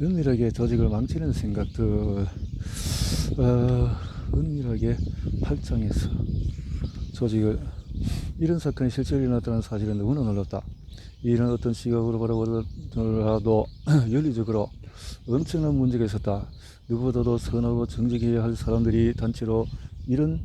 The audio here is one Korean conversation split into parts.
은밀하게 조직을 망치는 생각들, 은밀하게 팔짱에서 조직을, 이런 사건이 실제로 일어났다는 사실은 너무나 놀랍다. 이런 어떤 시각으로 바라보더라도 윤리적으로 엄청난 문제가 있었다. 누구보다도 선하고 정직해야 할 사람들이 단체로 이런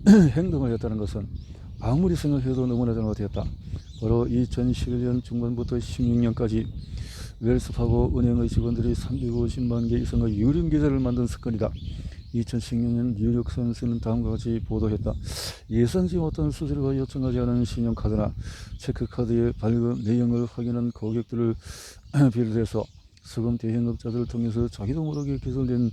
행동을 했다는 것은 아무리 생각해도 너무나 잘못되었다. 바로 2011년 중반부터 16년까지 웰스파고 은행의 직원들이 350만 개 이상의 유령 계좌를 만든 사건이다. 2016년 뉴욕 선스는 다음과 같이 보도했다. 예상치 못한 수수료가 요청하지 않은 신용카드나 체크카드의 발급 내용을 확인한 고객들을 비롯해서 수금 대행업자들을 통해서 자기도 모르게 개설된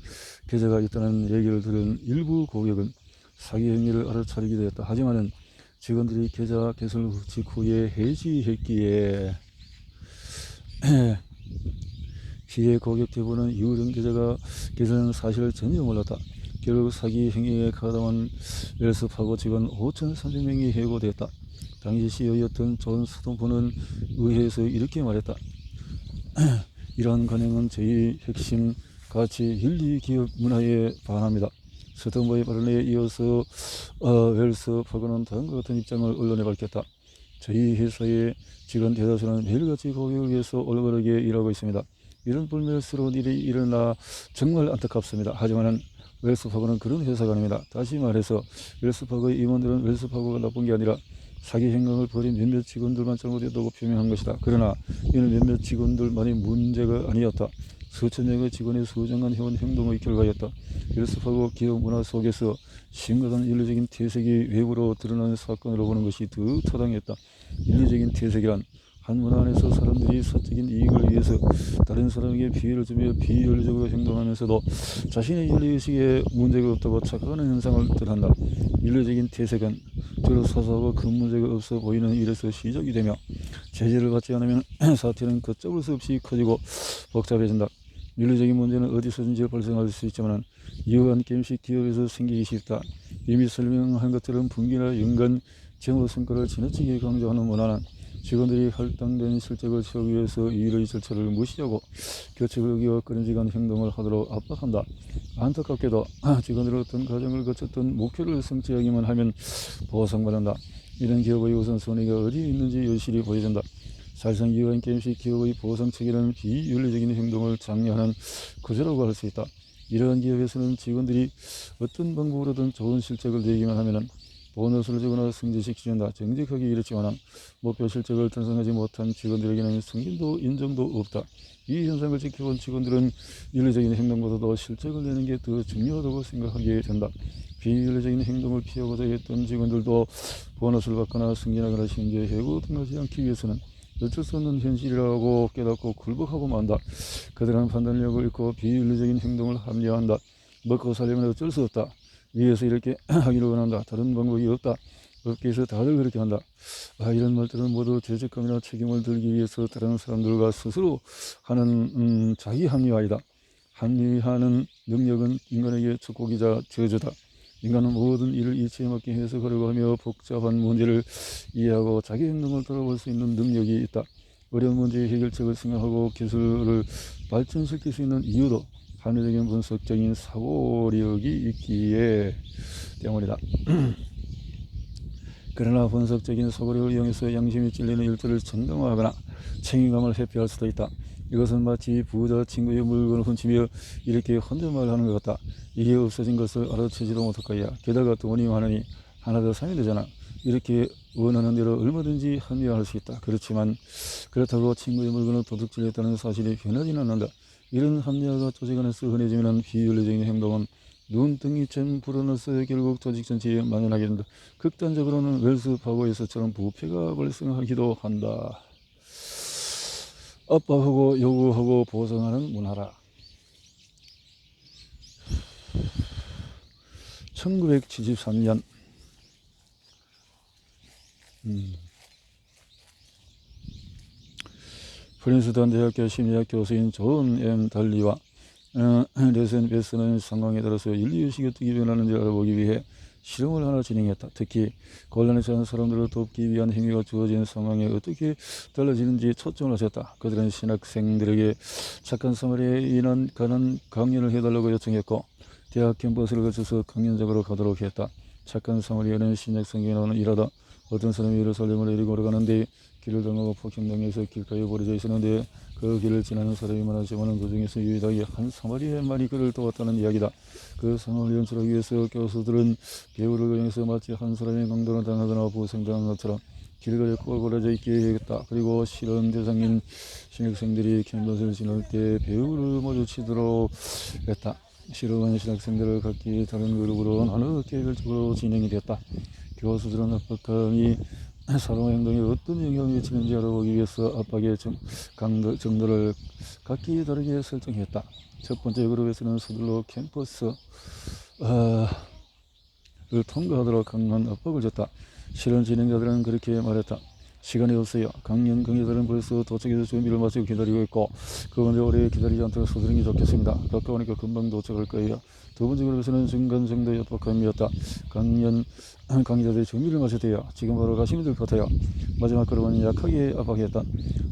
계좌가 있다는 얘기를 들은 일부 고객은 사기 행위를 알아차리게 되었다. 하지만 직원들이 계좌 개설 직후에 해지했기에 피해 고객 대부분은 유령 계좌는 사실을 전혀 몰랐다. 결국 사기 행위에 가담한 웰스파고 직원 5,300명이 해고되었다. 당시 CEO였던 존 스톰프는 의회에서 이렇게 말했다. 이러한 관행은 저희 핵심 가치 윤리 기업 문화에 반합니다. 스톰프의 발언에 이어서 웰스파고는 다음과 같은 입장을 언론에 밝혔다. 저희 회사의 직원 대다수는 매일같이 고객을 위해서 올바르게 일하고 있습니다. 이런 불멸스러운 일이 일어나 정말 안타깝습니다. 하지만 웰스파고는 그런 회사가 아닙니다. 다시 말해서 웰스파고의 임원들은 웰스파고가 나쁜 게 아니라 사기 행동을 벌인 몇몇 직원들만 잘못했다고 표명한 것이다. 그러나 이는 몇몇 직원들만의 문제가 아니었다. 수천 명의 직원의 수정한 해온 행동의 결과였다. 웰스파고 기업 문화 속에서 심각한 윤리적인 퇴색이 외부로 드러나는 사건으로 보는 것이 더 타당했다. 윤리적인 퇴색이란 한 문화 안에서 사람들이 사적인 이익을 위해서 다른 사람에게 피해를 주며 비윤리적으로 행동하면서도 자신의 윤리의식에 문제가 없다고 착각하는 현상을 뜻한다. 윤리적인 퇴색은 주로 사소하고 큰 문제가 없어 보이는 일에서 시작이 되며 제재를 받지 않으면 사태는 걷잡을 수 없이 커지고 복잡해진다. 윤리적인 문제는 어디서든지 발생할 수 있지만 이와 함께씩 기업에서 생기기 쉽다. 이미 설명한 것처럼 분기나 연간 정오 성과를 지나치게 강조하는 문화는 직원들이 할당된 실적을 채우기 위해서 일의 절차를 무시하고 규칙을 어기와 끊어지간 행동을 하도록 압박한다. 안타깝게도 직원들은 어떤 과정을 거쳤던 목표를 성취하기만 하면 보상받는다. 이런 기업의 우선순위가 어디에 있는지 여실히 보여준다. 사실상 이와 함께 기업의 보상 체계는 비윤리적인 행동을 장려하는 구조라고 할 수 있다. 이러한 기업에서는 직원들이 어떤 방법으로든 좋은 실적을 내기만 하면 보너스를 주거나 승진시키준다. 정직하게 일했지만 목표 실적을 달성하지 못한 직원들에게는 승진도 인정도 없다. 이 현상을 지켜본 직원들은 윤리적인 행동보다도 실적을 내는 게 더 중요하다고 생각하게 된다. 비윤리적인 행동을 피하고자 했던 직원들도 보너스를 받거나 승진하거나 심지어 해고 등하지 않기 위해서는 어쩔 수 없는 현실이라고 깨닫고 굴복하고 만다. 그들은 판단력을 잃고 비윤리적인 행동을 합리화한다. 먹고 살려면 어쩔 수 없다. 위에서 이렇게 하기를 원한다. 다른 방법이 없다. 업계에서 다들 그렇게 한다. 이런 말들은 모두 죄책감이나 책임을 들기 위해서 다른 사람들과 스스로 하는 자기 합리화이다. 합리화하는 능력은 인간에게 축복이자 저주다. 인간은 모든 일을 이치에 맞게 해석하려고 하며 복잡한 문제를 이해하고 자기 행동을 돌아볼 수 있는 능력이 있다. 어려운 문제의 해결책을 생각하고 기술을 발전시킬 수 있는 이유도 합리적인 분석적인 사고력이 있기에 때문이다. 그러나 분석적인 사고력을 이용해서 양심이 찔리는 일들을 정당화하거나 책임감을 회피할 수도 있다. 이것은 마치 부자 친구의 물건을 훔치며 이렇게 혼잣말을 하는 것 같다. 이게 없어진 것을 알아채지도 못할 거야. 게다가 돈이 많으니 하나 더 사면 되잖아. 이렇게 원하는 대로 얼마든지 합리화할 수 있다. 그렇지만 그렇다고 친구의 물건을 도둑질했다는 사실이 변하지는 않는다. 이런 합리화가 조직 안에서 흔해지면 비윤리적인 행동은 눈등이처럼 불어넣어서 결국 조직 전체에 만연하게 된다. 극단적으로는 웰스파고에서처럼 부패가 발생하기도 한다. 압박하고 요구하고 보상하는 문화라. 1973년 프린스턴 대학교 심리학 교수인 존 M. 달리와 레센 베스는 상황에 따라서 윤리의식이 어떻게 변하는지 알아보기 위해 실험을 하나 진행했다. 특히 곤란에 처한 사람들을 돕기 위한 행위가 주어진 상황에 어떻게 달라지는지 초점을 하셨다. 그들은 신학생들에게 착한 사마리아에 인한 관한 강연을 해달라고 요청했고 대학 캠퍼스를 거쳐서 강연장으로 가도록 했다. 착한 사마리아는 신약성경에 나오는 일하다. 어떤 사람이 예루살렘을 내리고 걸어가는데 길을 당하고 폭행당해서 길가에 버려져 있었는데 그 길을 지나는 사람이 많았지만 그 중에서 유일하게 한 사마리아인만이 그를 도왔다는 이야기다. 그 상황을 연출하기 위해서 교수들은 배우를 이용해서 마치 한 사람이 강도를 당하거나 부상당한 것처럼 길거리에 꼴꼴해져 있게 해야겠다. 그리고 실험 대상인 신학생들이 캠퍼스를 지날 때 배우를 마주치도록 했다. 실험한 신학생들을 각기 다른 그룹으로 나눠 개별적으로 진행이 됐다. 교수들은 압박감이 사람 행동에 어떤 영향을 미치는지 알아보기 위해서 압박의 정도를 각기 다르게 설정했다. 첫 번째 그룹에서는 서둘러 캠퍼스를 통과하도록 강한 압박을 줬다. 실험 진행자들은 그렇게 말했다. 시간이 없어요. 강연 강의자들은 벌써 도착해서 준비를 마치고 기다리고 있고 그런데 오래 기다리지 않도록 서두르는 게 좋겠습니다. 가까우니까 금방 도착할 거예요. 두 번째 그룹에서는 중간 정도의 압박감이었다. 강의자들이 준비를 마쳐야 지금 바로 가시면 될 것 같아요. 마지막 그룹은 약하게 압박했다.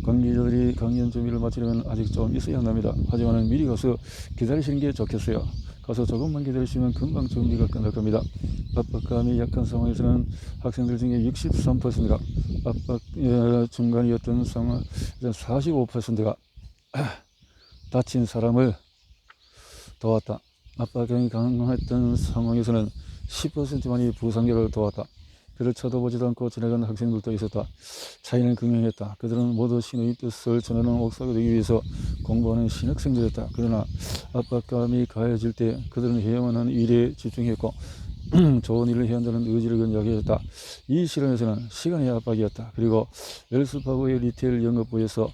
관계자들이 강연 준비를 마치려면 아직 좀 있어야 합니다. 하지만 미리 가서 기다리시는 게 좋겠어요. 가서 조금만 기다리시면 금방 준비가 끝날 겁니다. 압박감이 약한 상황에서는 학생들 중에 63%가 압박 중간이었던 상황 45%가 다친 사람을 도왔다. 압박감이 강했던 상황에서는 10%만이 부상자를 도왔다. 그를 쳐다보지도 않고 지나간 학생들도 있었다. 차이는 극명했다. 그들은 모두 신의 뜻을 전하는 옥사가 되기 위해서 공부하는 신학생들이었다. 그러나 압박감이 가해질 때 그들은 해야만 하는 일에 집중했고 좋은 일을 해야 한다는 의지를 건작했다. 이 실험에서는 시간의 압박이었다. 그리고 웰스파고의 리테일 영업부에서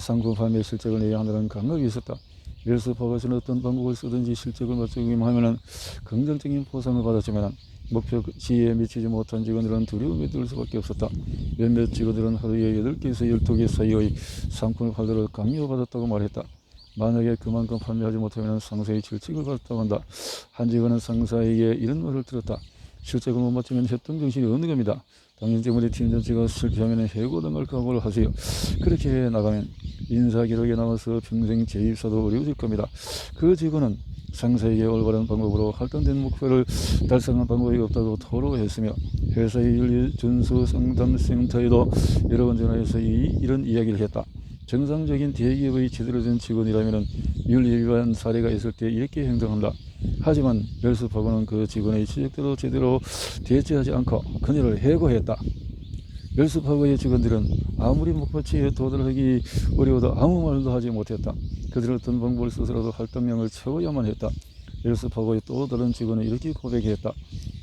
상품 판매 실적을 내야 한다는 강압이 있었다. 웰스파고에서는 어떤 방법을 쓰든지 실적을 맞추기만 하면 긍정적인 보상을 받았지만 목표치에 미치지 못한 직원들은 두려움에 들 수밖에 없었다. 몇몇 직원들은 하루에 8개에서 12개 사이의 상품을 팔도록 강요받았다고 말했다. 만약에 그만큼 판매하지 못하면 상사의 질책을 받았다고 한다. 한 직원은 상사에게 이런 말을 들었다. 실적을 못 맞추면 협동 정신이 없는 겁니다. 당연 때문에 팀 전체가 실패하면 해고당할 각오를 하세요. 그렇게 나가면 인사 기록에 남아서 평생 재입사도 어려워질 겁니다. 그 직원은 상사에게 올바른 방법으로 할당된 목표를 달성한 방법이 없다고 토로했으며 회사의 윤리 준수 상담센터에도 여러 번 전화해서 이런 이야기를 했다. 정상적인 대기업의 제대로 된 직원이라면 윤리 위반 사례가 있을 때 이렇게 행동한다. 하지만 웰스파고는 그 직원의 지적대로 제대로 대처하지 않고 그녀를 해고했다. 웰스파고의 직원들은 아무리 목표치에 도달하기 어려워도 아무 말도 하지 못했다. 그들은 어떤 방법을 써서라도 할당량을 채워야만 했다. 웰스파고의 또 다른 직원은 이렇게 고백했다.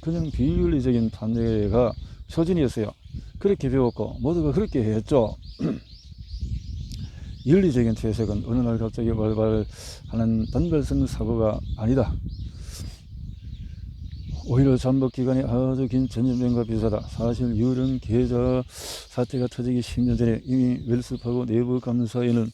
그냥 비윤리적인 판례가 표준이었어요. 그렇게 배웠고 모두가 그렇게 했죠. 윤리적인 퇴색은 어느 날 갑자기 발발하는 단발성 사고가 아니다. 오히려 잠복 기간이 아주 긴 전염병과 비슷하다. 사실 유령 계좌 사태가 터지기 10년 전에 이미 웰스파고 내부 감사에는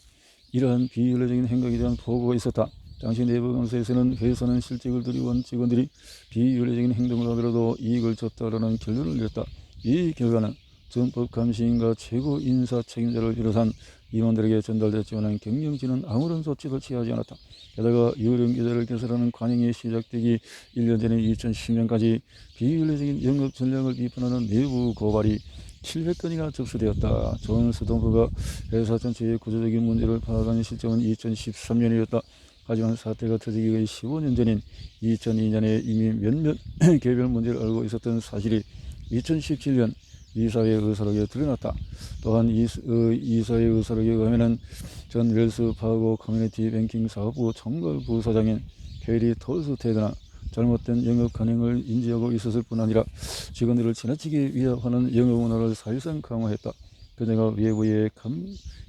이러한 비윤리적인 행각에 대한 보고가 있었다. 당시 내부 감사에서는 회사는 실적을 두려워한 직원들이 비윤리적인 행동을 하더라도 이익을 줬다라는 결론을 내렸다. 이 결과는 전법감시인과 최고 인사 책임자를 비롯한 임원들에게 전달됐지만 경영진은 아무런 조치도 취하지 않았다. 게다가 유령 계좌를 개설하는 관행이 시작되기 1년 전인 2010년까지 비윤리적인 영업 전략을 비판하는 내부 고발이 700건이나 접수되었다. 존스 동프가 회사 전체의 구조적인 문제를 파악한 시점은 2013년이었다. 하지만 사태가 터지기 거의 15년 전인 2002년에 이미 몇몇 개별 문제를 알고 있었던 사실이 2017년 이사회 의사록에 드러났다. 또한 이사회 의사록에 의하면 전 웰스파고 커뮤니티 뱅킹 사업부 총괄 부사장인 캐리 톨스테드나 잘못된 영업 관행을 인지하고 있었을 뿐 아니라 직원들을 지나치게 위협하는 영업 문화를 사실상 강화했다. 그녀가 외부의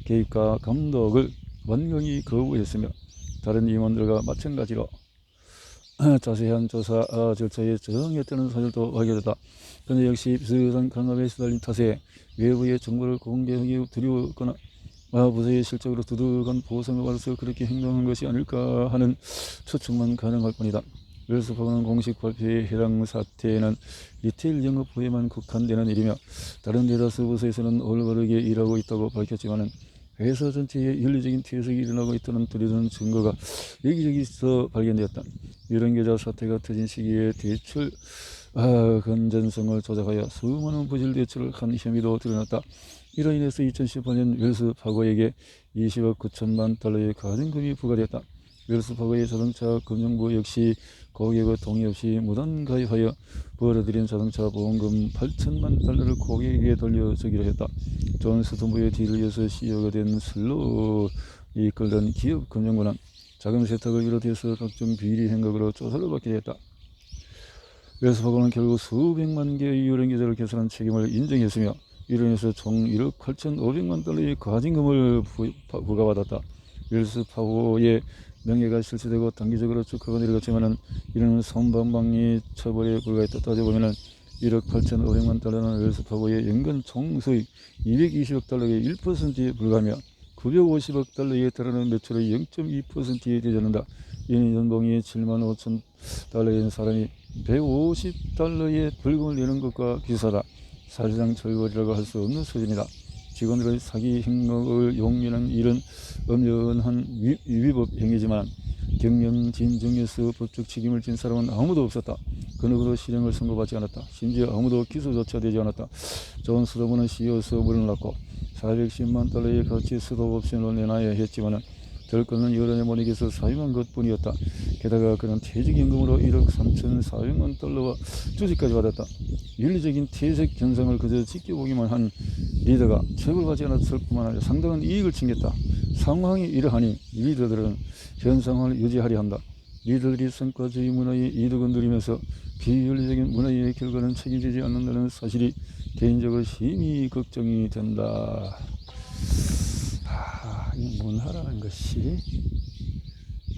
개입과 감독을 완강히 거부했으며 다른 임원들과 마찬가지로 자세한 조사 절차에 저항했다는 사실도 확인됐다. 그런데 역시 비슷한 강압에 시달린 탓에 외부의 정보를 공개하기 두려웠거나 부서의 실적으로 두둑한 보상을 받아서 그렇게 행동한 것이 아닐까 하는 추측만 가능할 뿐이다. 웰스파고는 공식 발표에 해당 사태는 리테일 영업부에만 국한되는 일이며 다른 대다수 부서에서는 올바르게 일하고 있다고 밝혔지만은 회사 전체에 윤리적인 퇴색이 일어나고 있다는 뚜렷한 증거가 여기저기서 발견되었다. 이런 계좌 사태가 터진 시기에 대출 건전성을 조작하여 수많은 부실 대출을 한 혐의도 드러났다. 이로 인해서 2018년 웰스파고에게 20억 9천만 달러의 가중금이 부과되었다. 웰스파고의 자동차 금융부 역시 고객의 동의 없이 무단 가입하여 벌어들인 자동차 보험금 8천만 달러를 고객에게 돌려주기로 했다. 존 스톤부의 뒤를 이어서 CEO가 된 슬로우 이끌던 기업 금융부는 자금 세탁을 비롯해서 각종 비리 행각으로 조사를 받게 되었다. 웰스파고는 결국 수백만 개의 유령 계좌를 개설한 책임을 인정했으며 이로 인해서 총 1억 8,500만 달러의 가징금을 부과받았다. 웰스파고의 명예가 실추되고 단기적으로 주가가 내려갔지만은 이는 선방망이 처벌에 불과했다. 따져보면은 1억 8,500만 달러는 웰스파고의 연간 총수익 220억 달러의 1%에 불과하며 950억 달러에 달하는 매출의 0.2%에 대전한다. 이는 연봉이 7만 5천 달러인 사람이 150달러의 벌금을 내는 것과 비슷하다. 사실상 처벌이라고 할 수 없는 수준이다. 직원들의 사기 행각을 용인한 이런 엄연한 위법 행위지만 경영진정에서 법적 책임을 진 사람은 아무도 없었다. 그 누구도 실형을 선고받지 않았다. 심지어 아무도 기소조차 되지 않았다. 존 스노우는 CEO에서 물러났고 410만 달러의 가치 스톡 옵션을 내놔야 했지만 결과는 여론에 못 이겨서 사임한 것뿐이었다. 게다가 그는 퇴직연금으로 1억 3,400만 달러와 주식까지 받았다. 윤리적인 퇴색 현상을 그저 지켜보기만 한 리더가 처벌받지 않았을 뿐만 아니라 상당한 이익을 챙겼다. 상황이 이러하니 리더들은 현 상황을 유지하려 한다. 리더들이 성과주의 문화의 이득을 누리면서 비윤리적인 문화의 결과는 책임지지 않는다는 사실이 개인적으로 심히 걱정이 된다. 이거 문화라는 것이